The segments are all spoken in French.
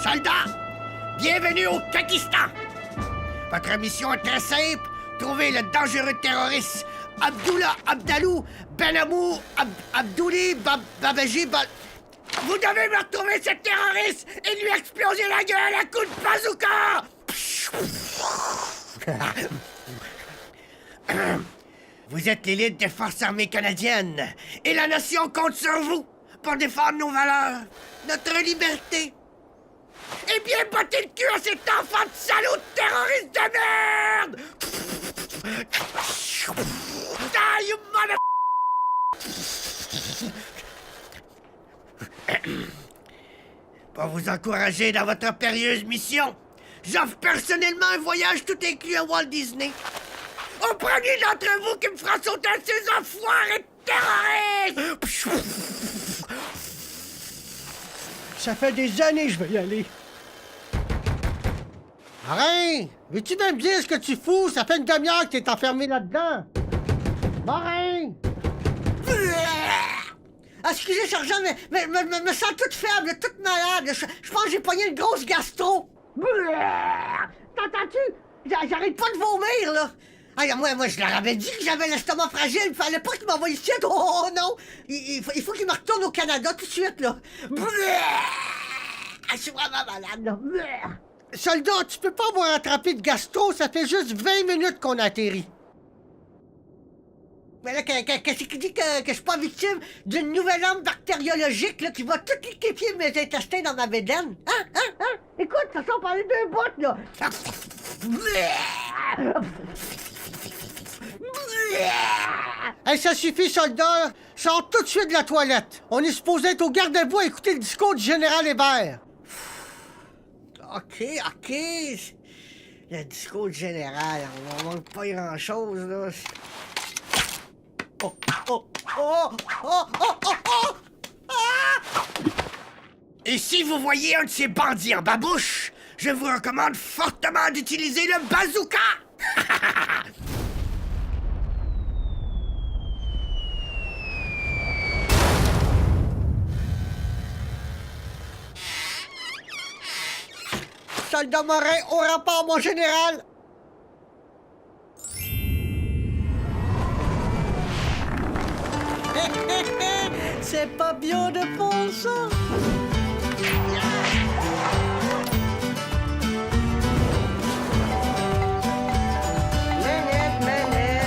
Soldats, bienvenue au Pakistan. Votre mission est très simple. Trouver le dangereux terroriste Abdullah Abdalou Benamou Abdouli Babaji Vous devez me retrouver ce terroriste et lui exploser la gueule à coups de bazooka. Vous êtes l'élite des forces armées canadiennes et la nation compte sur vous pour défendre nos valeurs, notre liberté. Eh bien, battez le cul à cet enfant de salaud de terroriste de merde! Die, you mother... Pour vous encourager dans votre périlleuse mission, j'offre personnellement un voyage tout inclus à Walt Disney. Au premier d'entre vous qui me fera sauter un de ces enfoirés de terroristes! Ça fait des années que je veux y aller. Marin, veux-tu bien me dire ce que tu fous? Ça fait une demi-heure que t'es enfermé là-dedans. Marin! Ah, excusez, sergent, mais me sens toute faible, toute malade. Je pense que j'ai pogné une grosse gastro. T'entends-tu? J'arrête pas de vomir, là. Ah, moi, je leur avais dit que j'avais l'estomac fragile. Il fallait pas qu'il m'envoie ici. Oh non! Il faut qu'il me retourne au Canada tout de suite, là. Je suis vraiment malade, là. Soldat, tu peux pas avoir attrapé de gastro, ça fait juste 20 minutes qu'on a atterri. Mais là, qu'est-ce qui dit que je suis pas victime d'une nouvelle arme bactériologique, là, qui va tout liquéfier mes intestins dans ma bédaine? Hein? Écoute, ça sent par les deux bouts, là. Hey, ça suffit, soldat. Sors tout de suite de la toilette. On est supposé être au garde-à-vous à écouter le discours du général Hébert. OK. Le discours du général, on manque pas grand-chose, là. Oh! Et si vous voyez un de ces bandits en babouche, je vous recommande fortement d'utiliser le bazooka! Soldat Morin, au rapport, mon général! C'est pas bien de faire ça! Manette!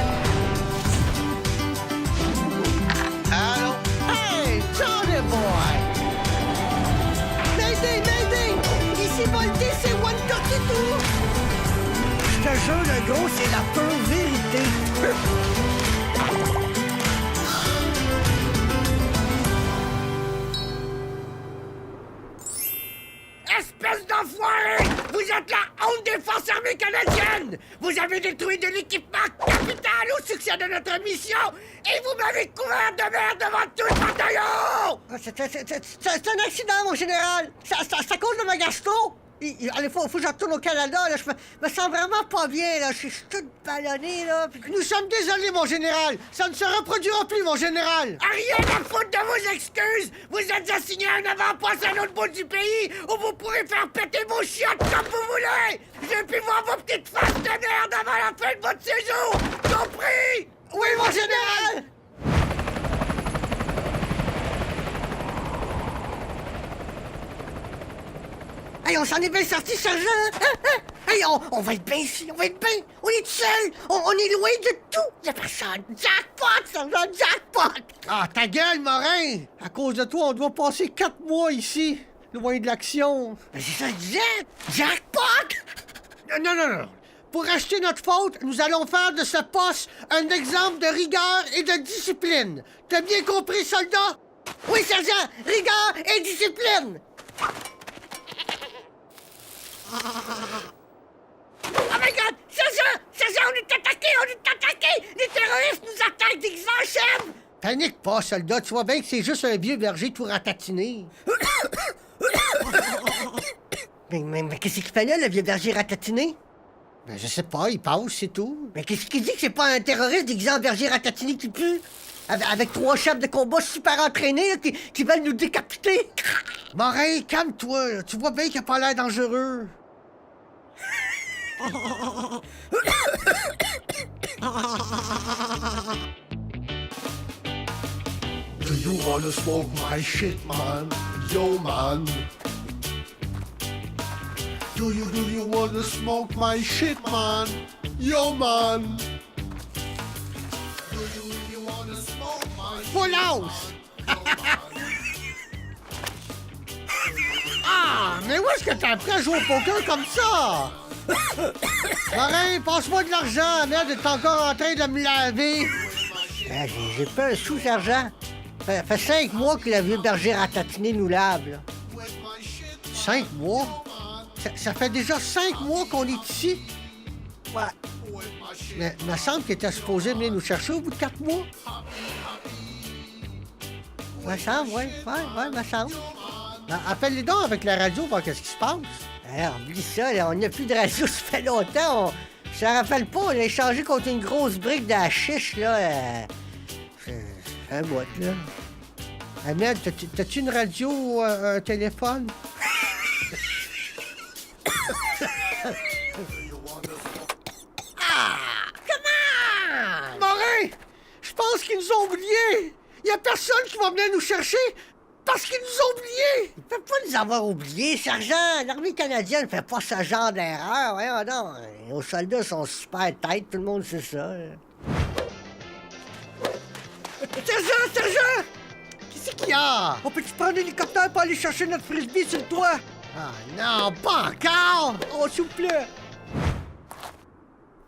Allô? Hey, Johnny boy! Mayday! Ici Volté, c'est One Talkie Tour! Je te jure, le gros, c'est la pure vérité. Espèce d'enfoiré! Vous êtes la honte des forces armées canadiennes! Vous avez détruit de l'équipement capital au succès de notre mission et vous m'avez couvert de merde devant tout le bataillon! C'est un accident, mon général! C'est à cause de ma gastro! Allez, faut que je retourne au Canada, là. Je me sens vraiment pas bien, là. Je suis toute ballonnée, là. Nous sommes désolés, mon général. Ça ne se reproduira plus, mon général. Rien à foutre de vos excuses! Vous êtes assigné un avant-poste à un autre bout du pays où vous pourrez faire péter vos chiottes comme vous voulez! J'ai pu voir vos petites faces de merde avant la fin de votre séjour! Compris? Oui, mon général! Hey, on s'en est bien sorti, sergent! Hey, on va être bien ici, on va être bien! On est tout seul! On est loin de tout! Y'a personne! Jackpot, sergent! Jackpot! Ah, ta gueule, Morin! À cause de toi, on doit passer 4 mois ici, loin de l'action. Mais c'est ça que je disais! Jackpot! Non. Pour acheter notre faute, nous allons faire de ce poste un exemple de rigueur et de discipline. T'as bien compris, soldat? Oui, sergent! Rigueur et discipline! Oh my God! Sergent, on est attaqué! Les terroristes nous attaquent des chefs! Panique pas, soldat. Tu vois bien que c'est juste un vieux berger tout ratatiner. mais qu'est-ce qu'il fait là, le vieux berger ratatiné? Ben, je sais pas, il passe, c'est tout. Mais qu'est-ce qu'il dit que c'est pas un terroriste déguisé en berger ratatiné qui pue? Avec 3 chefs de combat super entraînés là, qui veulent nous décapiter? Morin, calme-toi. Là. Tu vois bien qu'il a pas l'air dangereux. Do you wanna smoke my shit, man? Yo, man. Do you wanna smoke my shit, man? Yo, man. Do you really wanna smoke my shit? Folasse! Ah, mais où est-ce que t'as appris à jouer au poker comme ça? Morin, passe-moi de l'argent. Merde, t'es encore en train de me laver. J'ai pas un sou d'argent. Fait 5 mois que le vieux berger ratatiné nous lave, là. 5 mois? Ça fait déjà 5 mois qu'on est ici. Ouais. Mais il me semble qu'il était supposé venir nous chercher au bout de 4 mois. Me semble, ouais, me semble. Ben, appelle-les donc avec la radio, voir qu'est-ce qui se passe. Oublie ça, là, on n'a plus de radio, ça fait longtemps. Je me rappelle pas, on a échangé contre une grosse brique de chiche, là. C'est un bout, là. Ahmed, t'as-tu une radio ou un téléphone? Morin! Je pense qu'ils nous ont oubliés! Y a personne qui va venir nous chercher parce qu'ils nous ont oubliés! Il peut pas nous avoir oubliés, sergent. L'armée canadienne fait pas ce genre d'erreur. Voyons donc. Nos soldats sont super têtes, tout le monde sait ça. Sergent! Qu'est-ce qu'il y a? On peut-tu prendre l'hélicoptère pour aller chercher notre frisbee sur le toit? Ah non, pas encore! Oh, s'il vous plaît.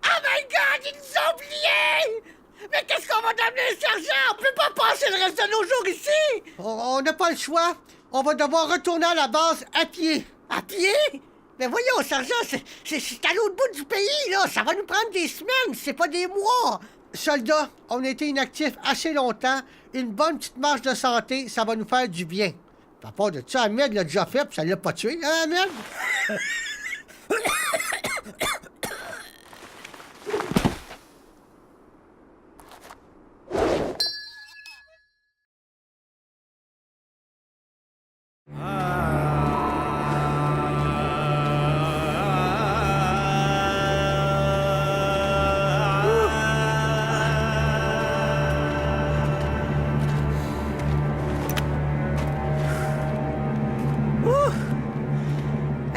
Oh my God, ils nous ont oubliés! Mais qu'est-ce qu'on va devenir, sergent? On peut pas passer le reste de nos jours ici! On n'a pas le choix. On va devoir retourner à la base à pied. À pied? Mais voyons, sergent, c'est à l'autre bout du pays, là. Ça va nous prendre des semaines, c'est pas des mois. Soldats, on a été inactifs assez longtemps. Une bonne petite marche de santé, ça va nous faire du bien. À part de ça, Ahmed l'a déjà fait, puis ça l'a pas tué, hein, Ahmed?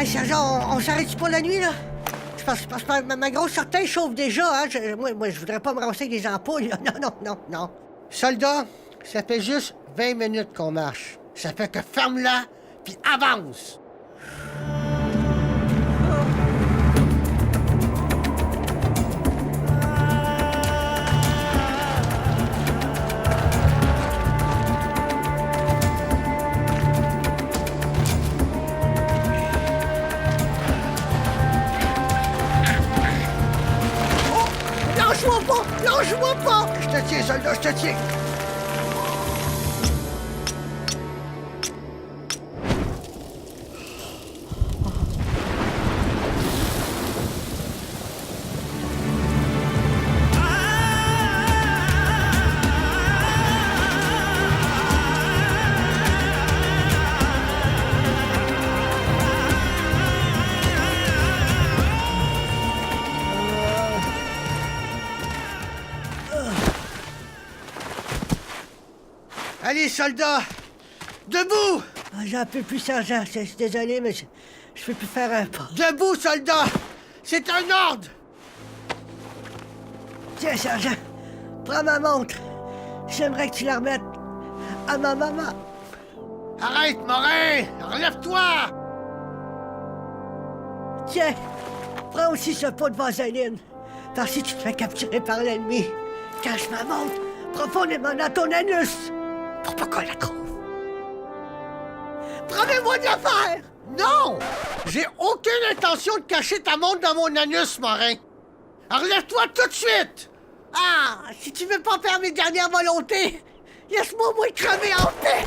Hey, sergent, on s'arrête pas la nuit, là? Parce que ma grosse orteille chauffe déjà, hein? Moi, je voudrais pas me ramasser avec des ampoules, là. Non. Soldats, ça fait juste 20 minutes qu'on marche. Ça fait que ferme-la, puis avance! Lâche-moi pas! Je te tiens, soldat, je te tiens! Allez, soldats! Debout! Ah, j'en peux plus, sergent. Je suis désolé, mais je peux plus faire un pas. Debout, soldats! C'est un ordre! Tiens, sergent, prends ma montre. J'aimerais que tu la remettes à ma maman. Arrête, Morin! Relève-toi! Tiens, prends aussi ce pot de vaseline. Parce que si tu te fais capturer par l'ennemi, cache ma montre profondément dans ton anus. Pour pas qu'on la trouve. Promets-moi de la faire! Non! J'ai aucune intention de cacher ta montre dans mon anus, Morin! Relève-toi tout de suite! Ah, si tu veux pas faire mes dernières volontés, laisse-moi moi crever en paix!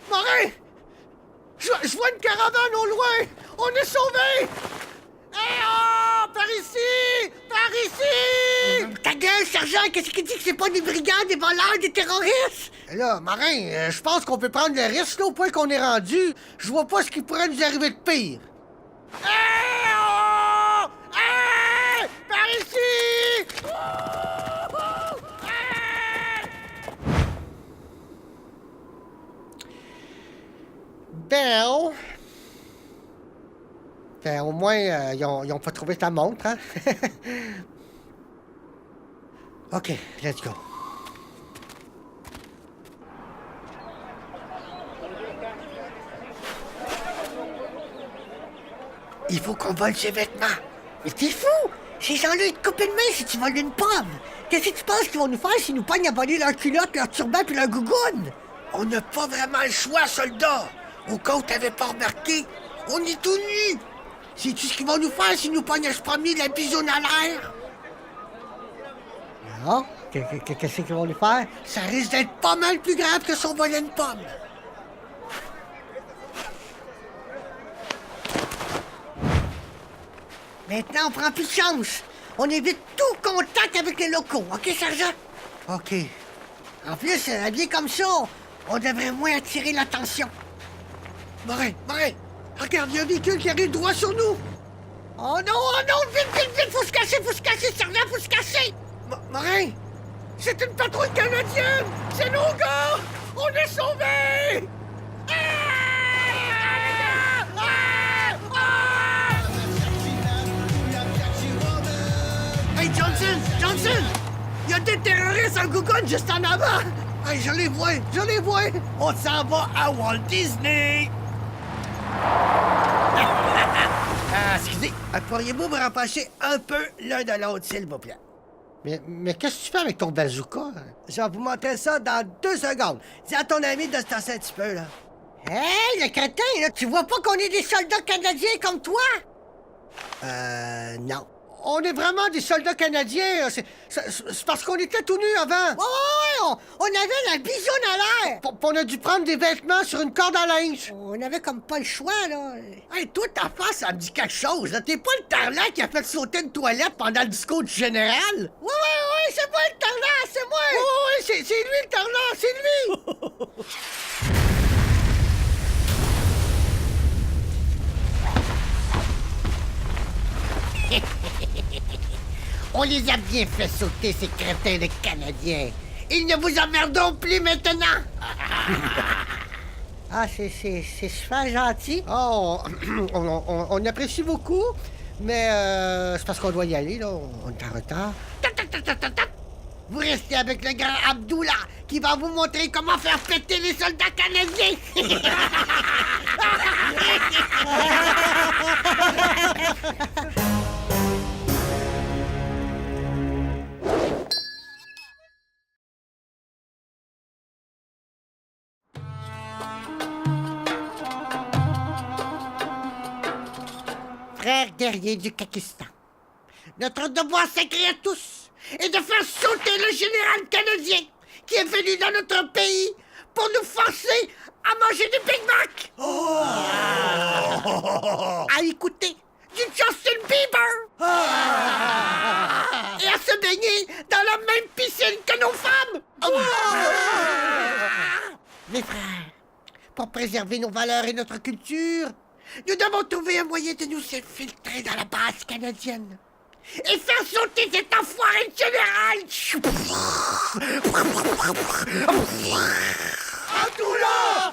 Morin! Je vois une caravane au loin! On est sauvés! Eh oh! Par ici! Par ici! Ta gueule, sergent, qu'est-ce qui dit que c'est pas des brigands, des voleurs, des terroristes? Là, Marin, je pense qu'on peut prendre le risque là, au point qu'on est rendu. Je vois pas ce qui pourrait nous arriver de pire. Hey, oh! Hey! Par ici! Oh! Hey! Ben, au moins, ils ont pas trouvé ta montre, hein? OK, let's go. Il faut qu'on vole ses vêtements. Mais t'es fou! Ces gens-là, ils te coupent une main si tu voles une pomme. Qu'est-ce que tu penses qu'ils vont nous faire s'ils nous pognent à voler leurs culottes, leurs turbans puis leurs gougounes? On n'a pas vraiment le choix, soldat. Au cas où t'avais pas remarqué, on est tout nus. Sais-tu ce qu'ils vont nous faire s'ils nous pognent à se promener la bisoune à l'air? Non? Qu'est-ce qu'ils vont nous faire? Ça risque d'être pas mal plus grave que si on volait une pomme. Maintenant, on prend plus de chance. On évite tout contact avec les locaux, OK, sergent? OK. En plus, habillé comme ça, on devrait moins attirer l'attention. Marin, regarde, il y a un véhicule qui arrive droit sur nous. Oh non, vite, faut se cacher, sergent, faut se cacher! Marin, c'est une patrouille canadienne! C'est nos gars! On est sauvés! Hey, Johnson! Il y a des terroristes en gougoune juste en avant! Hey, je les vois! On s'en va à Walt Disney. Excusez, pourriez-vous me rapprocher un peu l'un de l'autre, s'il vous plaît? Mais qu'est-ce que tu fais avec ton bazooka? Je vais vous montrer ça dans 2 secondes. Dis à ton ami de se tasser un petit peu, là. Hey, le crétin, là, tu vois pas qu'on est des soldats canadiens comme toi? Non. On est vraiment des soldats canadiens. C'est parce qu'on était tout nus avant. Ouais, on avait la bisoune à l'air! On a dû prendre des vêtements sur une corde à linge. On avait comme pas le choix, là. Hey, toi, ta face, ça me dit quelque chose. Là. T'es pas le tarlat qui a fait sauter une toilette pendant le discours du général? Ouais, c'est moi le tarlat, c'est moi! Ouais, c'est lui le tarlat, c'est lui! On les a bien fait sauter, ces crétins de Canadiens. Ils ne vous emmerderont plus maintenant! Ah, c'est super gentil. Oh, on apprécie beaucoup, mais c'est parce qu'on doit y aller, là. On est en retard. Vous restez avec le grand Abdullah, qui va vous montrer comment faire péter les soldats canadiens! Frères guerriers du Pakistan, notre devoir sacré à tous est de faire sauter le général canadien qui est venu dans notre pays pour nous forcer à manger des Big Mac! À écouter du Justin Bieber! Et à se baigner dans la même piscine que nos femmes! Mes frères, pour préserver nos valeurs et notre culture, nous devons trouver un moyen de nous infiltrer dans la base canadienne et faire sauter cet enfoiré de général! Abdullah!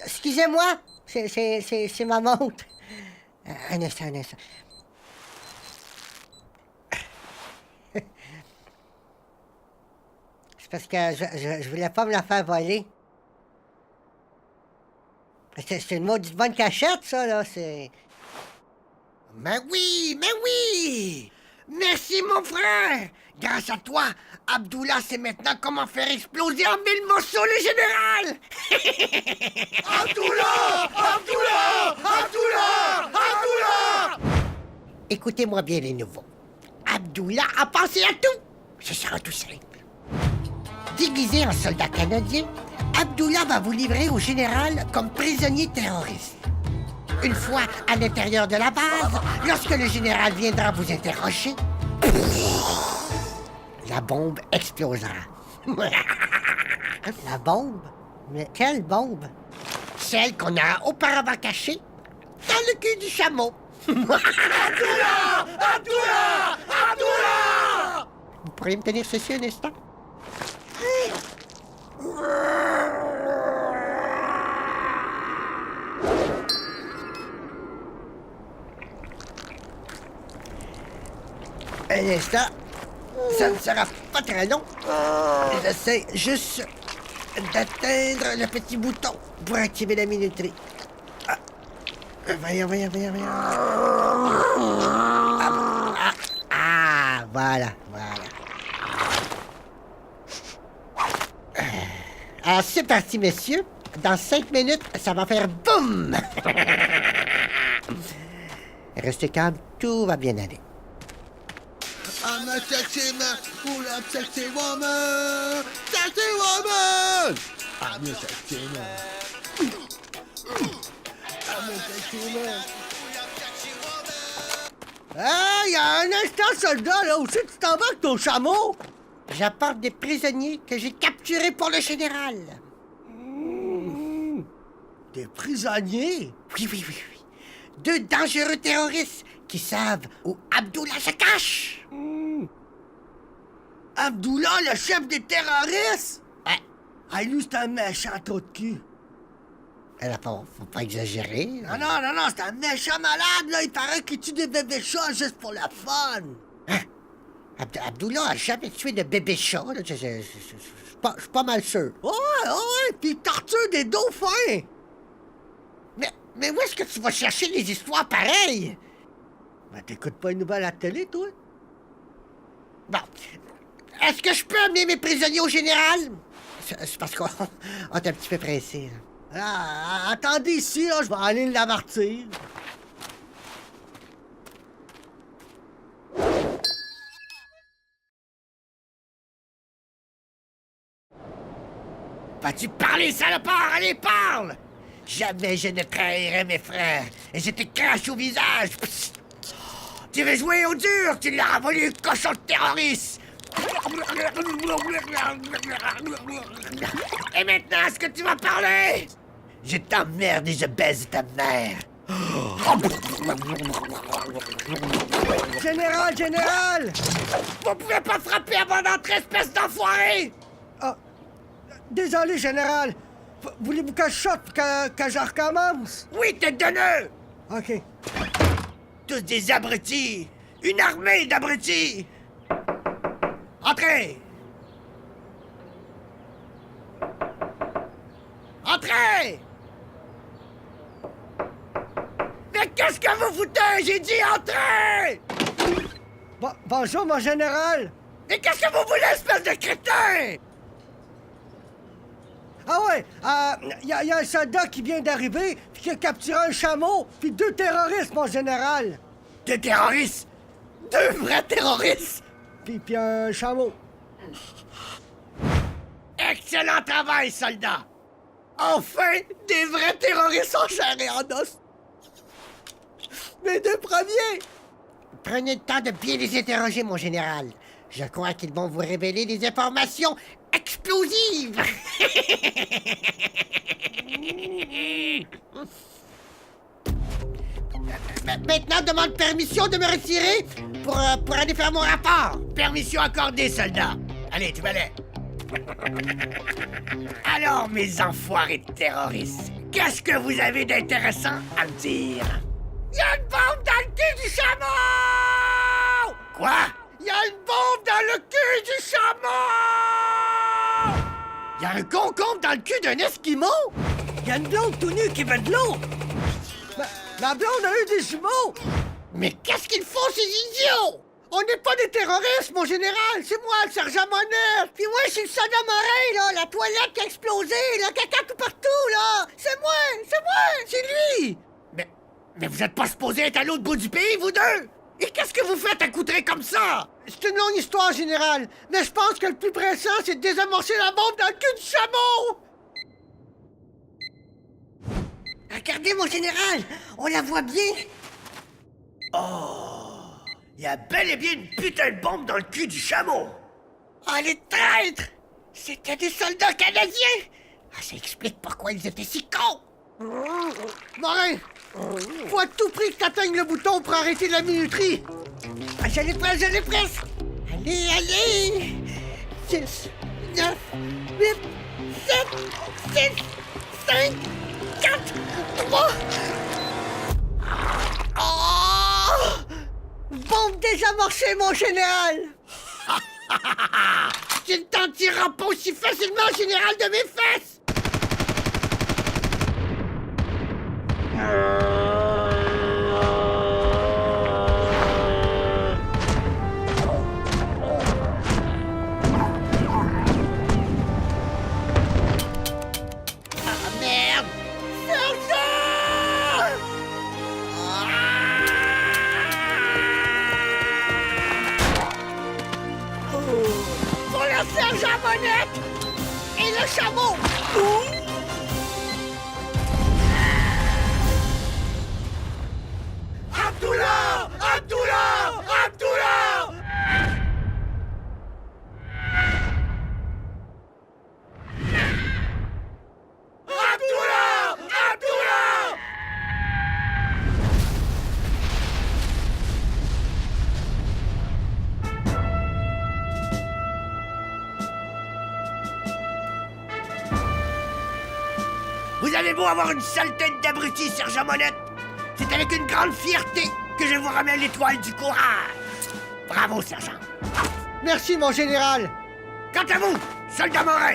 Excusez-moi, c'est ma montre. Un instant. C'est parce que je voulais pas me la faire voler. C'est une maudite bonne cachette, ça, là, c'est... Mais oui! Merci, mon frère! Grâce à toi, Abdullah sait maintenant comment faire exploser en 1000 morceaux le général! Abdullah! Écoutez-moi bien, les nouveaux. Abdullah a pensé à tout. Ce sera tout simple. Déguisé en soldat canadien, Abdullah va vous livrer au général comme prisonnier terroriste. Une fois à l'intérieur de la base, lorsque le général viendra vous interroger, la bombe explosera. La bombe? Mais quelle bombe? Celle qu'on a auparavant cachée dans le cul du chameau. Abdullah! Abdullah! Abdullah! Vous pourriez me tenir ceci un instant? Un instant. Ça ne sera pas très long. J'essaie juste d'atteindre le petit bouton pour activer la minuterie. Ah. Voyons. Voilà. Alors, c'est parti, messieurs. Dans 5 minutes, ça va faire boum! Restez calme, tout va bien aller. I'm a sexy man, full of sexy woman, sexy woman. I'm a sexy man. I'm a sexy man. Hey, un instant, soldat, là aussi, tu t'en vas avec ton chameau? J'apporte des prisonniers que j'ai capturés pour le général. Des prisonniers? Oui. 2 dangereux terroristes qui savent où Abdullah se cache. Abdullah, le chef des terroristes? Ouais. Ah, lui, c'est un méchant trou de cul. Alors, faut pas exagérer. Non, c'est un méchant malade, là. Il paraît qu'il tue des bébés chats juste pour la fun. Abdullah a jamais tué de bébé chat, là. Je suis pas mal sûr. Ouais, puis il torture des dauphins. Mais où est-ce que tu vas chercher des histoires pareilles? Ben, t'écoutes pas une nouvelle à la télé, toi? Bon. Est-ce que je peux amener mes prisonniers au général? C'est parce qu'on est un petit peu pressé, là. Ah, attendez ici, là, je vais aller l'avertir. Vas-tu parler, salopard? Allez, parle! Jamais je ne trahirai mes frères, et je te crache au visage. Psst. Tu veux jouer au dur? Tu l'as voulu, cochon de terroriste! Et maintenant, est-ce que tu vas parler? Je t'emmerde et je baise ta mère. Général! Vous pouvez pas frapper avant d'entrer, espèce d'enfoiré! Ah, désolé, général. Voulez-vous que je sorte, que je recommence? Oui, tête de nœud! OK. Tous des abrutis! Une armée d'abrutis! Entrez! Entrez! Mais qu'est-ce que vous foutez? J'ai dit entrez! Bonjour, mon général. Mais qu'est-ce que vous voulez, espèce de crétin? Ah ouais, y a un soldat qui vient d'arriver, puis qui a capturé un chameau, puis 2 terroristes, mon général. 2 terroristes? 2 vrais terroristes? Puis un chameau. Excellent travail, soldat! Enfin, des vrais terroristes en chair et en os! Mes 2 premiers! Prenez le temps de bien les interroger, mon général. Je crois qu'ils vont vous révéler des informations explosives. Maintenant, demande permission de me retirer pour aller faire mon rapport. Permission accordée, soldat. Allez, tu vas aller. Alors, mes enfoirés de terroristes, qu'est-ce que vous avez d'intéressant à me dire? Il y a une bombe dans le cul du chameau! Quoi? Il y a une bombe dans le cul du chameau! Il y a un concombre dans le cul d'un Esquimau! Il y a une blonde tout nue qui veut de l'eau! Ma blonde a eu des jumeaux! Mais qu'est-ce qu'ils font, ces idiots? On n'est pas des terroristes, mon général! C'est moi, le sergent Monette! Puis moi, je suis le soldat Morin, là! La toilette qui a explosé! Le caca tout partout, là! C'est moi! C'est lui! Mais vous êtes pas supposés être à l'autre bout du pays, vous deux? Et qu'est-ce que vous faites accoutré comme ça? C'est une longue histoire, général, mais je pense que le plus pressant, c'est de désamorcer la bombe dans le cul du chameau! Regardez, mon général, on la voit bien. Il y a bel et bien une putain de bombe dans le cul du chameau. Oh, les traîtres! C'était des soldats canadiens! Ah, ça explique pourquoi ils étaient si cons! Morin, faut à tout prix que t'atteignes le bouton pour arrêter la minuterie. Ah, je l'ai presque! Allez, allez! 10, 9, 8, 7, 6, 5, 4, 3... Oh! Bombe désamorcée, mon général! Tu ne t'en tireras pas aussi facilement, général, de mes fesses! Ah, merde! Sergent! Pour le sergent Monette et le chameau! Abdullah! Abdullah! Abdullah! Abdullah! Abdullah! Vous avez beau avoir une sale tête d'abruti, sergent Monette, c'est avec une grande fierté que je vous ramène l'étoile du courage. Bravo, sergent. Merci, mon général. Quant à vous, soldat Morin,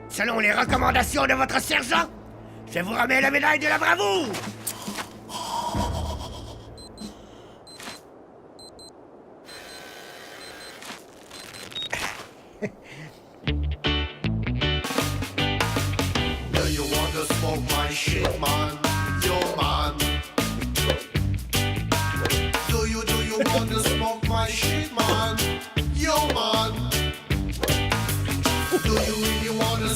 selon les recommandations de votre sergent, je vous remets la médaille de la bravoure. Do you wanna smoke my shit, man? Yo, man. Do you wanna smoke my shit, man? Yo, man. Do you really wanna